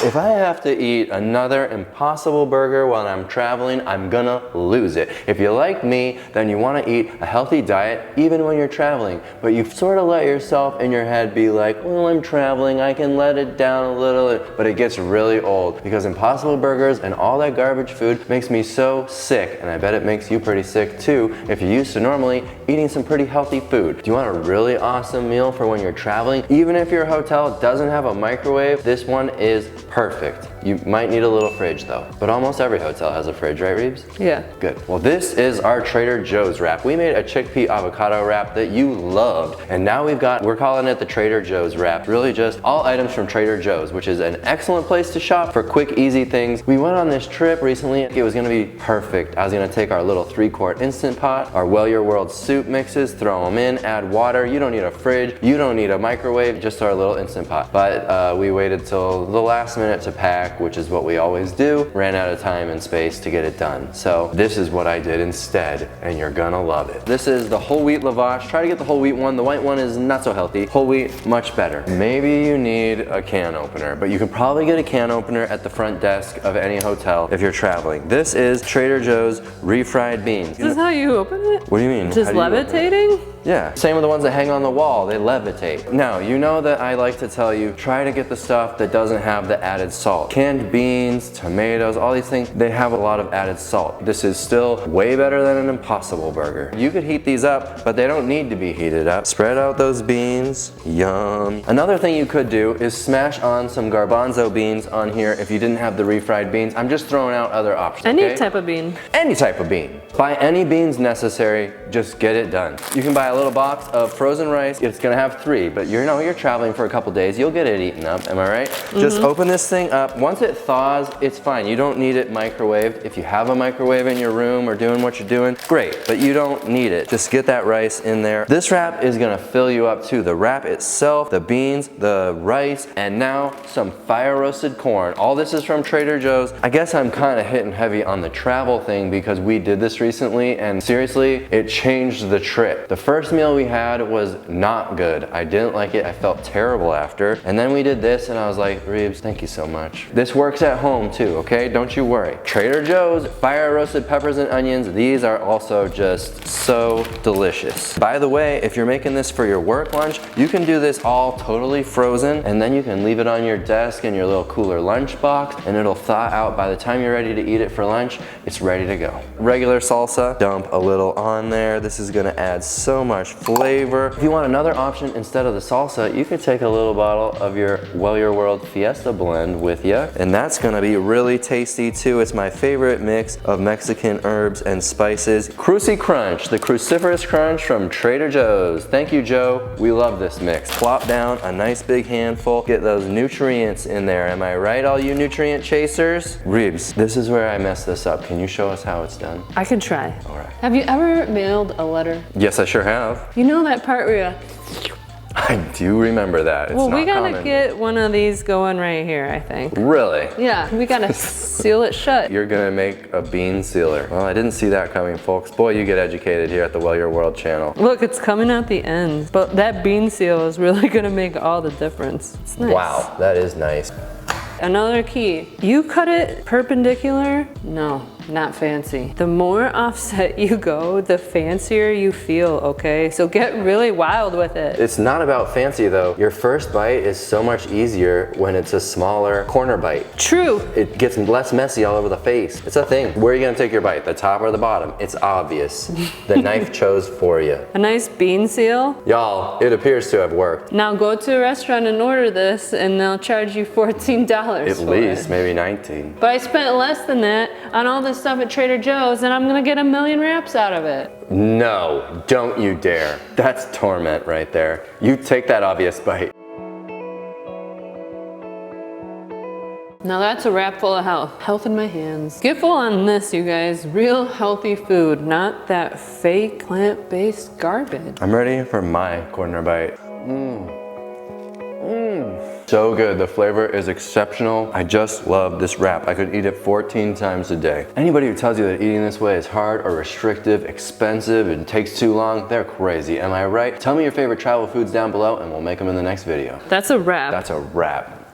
If I have to eat another Impossible Burger while I'm traveling, I'm gonna lose it. If you're like me, then you wanna eat a healthy diet even when you're traveling, but you sort of let yourself in your head be like, well, I'm traveling, I can let it down a little, but it gets really old because Impossible Burgers and all that garbage food makes me so sick, and I bet it makes you pretty sick too if you're used to normally eating some pretty healthy food. Do you want a really awesome meal for when you're traveling? Even if your hotel doesn't have a microwave, this one is perfect. You might need a little fridge though, but almost every hotel has a fridge, right, Reeves? Yeah. Good. Well, this is our Trader Joe's wrap. We made a chickpea avocado wrap that you loved, and now we're calling it the Trader Joe's wrap. Really just all items from Trader Joe's, which is an excellent place to shop for quick, easy things. We went on this trip recently. It was gonna be perfect. I was gonna take our little 3-quart Instant Pot, our Well Your World soup mixes, throw them in, add water. You don't need a fridge, you don't need a microwave, just our little Instant Pot. But we waited till the last minute to pack, which is what we always do. Ran out of time and space to get it done. So this is what I did instead, and you're gonna love it. This is the whole wheat lavash. Try to get the whole wheat one. The white one is not so healthy. Whole wheat, much better. Maybe you need a can opener, but you can probably get a can opener at the front desk of any hotel if you're traveling. This is Trader Joe's refried beans. This is how you open it? What do you mean? Just levitating? Yeah, same with the ones that hang on the wall, they levitate. Now, you know that I like to tell you, try to get the stuff that doesn't have the added salt. Canned beans, tomatoes, all these things, they have a lot of added salt. This is still way better than an Impossible Burger. You could heat these up, but they don't need to be heated up. Spread out those beans, yum. Another thing you could do is smash on some garbanzo beans on here if you didn't have the refried beans. I'm just throwing out other options, Any type of bean. Any type of bean. Buy any beans necessary, just get it done. You can buy a little box of frozen rice. It's gonna have 3, but you're traveling for a couple days, you'll get it eaten up, am I right? Just open this thing up. Once it thaws, it's fine. You don't need it microwaved. If you have a microwave in your room or doing what you're doing, great, but you don't need it. Just get that rice in there. This wrap is gonna fill you up too. The wrap itself, the beans, the rice, and now some fire roasted corn. All this is from Trader Joe's. I guess I'm kind of hitting heavy on the travel thing because we did this recently, and seriously, it changed the trip. The first meal we had was not good. I didn't like it. I felt terrible after. And then we did this and I was like, Reeves, thank you so much. This works at home too, okay? Don't you worry. Trader Joe's fire roasted peppers and onions. These are also just so delicious. By the way, if you're making this for your work lunch, you can do this all totally frozen, and then you can leave it on your desk in your little cooler lunch box, and it'll thaw out. By the time you're ready to eat it for lunch, it's ready to go. Regular salsa, dump a little on there. This is gonna add so much flavor. If you want another option instead of the salsa, you could take a little bottle of your Well Your World Fiesta blend with you, and that's gonna be really tasty too. It's my favorite mix of Mexican herbs and spices. Cruci Crunch, the cruciferous crunch from Trader Joe's. Thank you, Joe. We love this mix. Plop down a nice big handful. Get those nutrients in there. Am I right, all you nutrient chasers? Reeves, this is where I messed this up. Can you show us how it's done? I can try. All right. Have you ever mailed a letter? Yes, I sure have. You know that part where you... I do remember that. It's well, we not gotta common. get one of these going right here, I think. Really? Yeah, we gotta seal it shut. You're gonna make a bean sealer. Well, I didn't see that coming, folks. Boy, you get educated here at the Well Your World channel. Look, it's coming out the end, but that bean seal is really gonna make all the difference. It's nice. Wow, that is nice. Another key, you cut it perpendicular? No, not fancy. The more offset you go, the fancier you feel, okay? So get really wild with it. It's not about fancy though. Your first bite is so much easier when it's a smaller corner bite. True. It gets less messy all over the face. It's a thing. Where are you gonna take your bite? The top or the bottom? It's obvious. The knife chose for you. A nice bean seal. Y'all, it appears to have worked. Now go to a restaurant and order this and they'll charge you $14 At for least, it. maybe 19. But I spent less than that on all this stuff at Trader Joe's and I'm gonna get 1,000,000 wraps out of it. No, don't you dare. That's torment right there. You take that obvious bite. Now that's a wrap full of health. Health in my hands. Get full on this, you guys. Real healthy food, not that fake plant-based garbage. I'm ready for my corner bite. So good, the flavor is exceptional. I just love this wrap. I could eat it 14 times a day. Anybody who tells you that eating this way is hard or restrictive, expensive, and takes too long, they're crazy, am I right? Tell me your favorite travel foods down below and we'll make them in the next video. That's a wrap. That's a wrap.